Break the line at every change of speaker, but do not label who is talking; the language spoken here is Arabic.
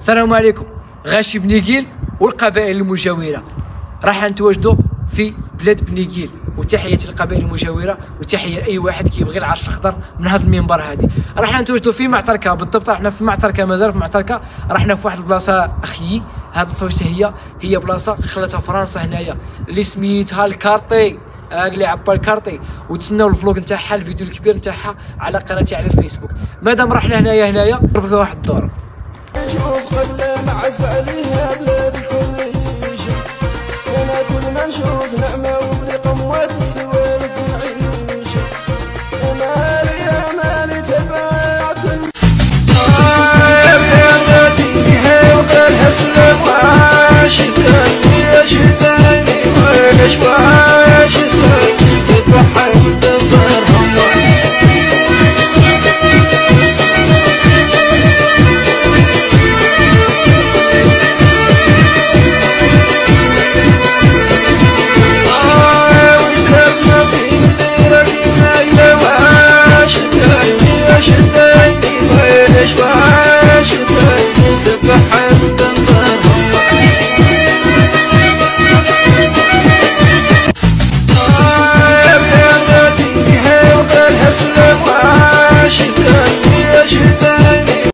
السلام عليكم. غاشي بنيكيل والقبائل المجاوره راح نتواجدوا في بلاد بنيكيل، وتحيه للقبائل المجاوره وتحيه لاي واحد كيبغي العرش الاخضر من هذا المنبر هذه. راح نتواجدوا في معتركه، بالضبط راحنا في معتركه، مازال في معتركه. راحنا في واحد البلاصه اخيي، هذه البلاصه هي بلاصه خلاتها فرنسا هنايا اللي سميتها الكارطي، اللي عبر الكارطي. وتسناو الفلوق نتاعها، الفيديو الكبير نتاعها على قناتي على الفيسبوك. مادام رحنا هنايا ضرب فيها واحد الدور.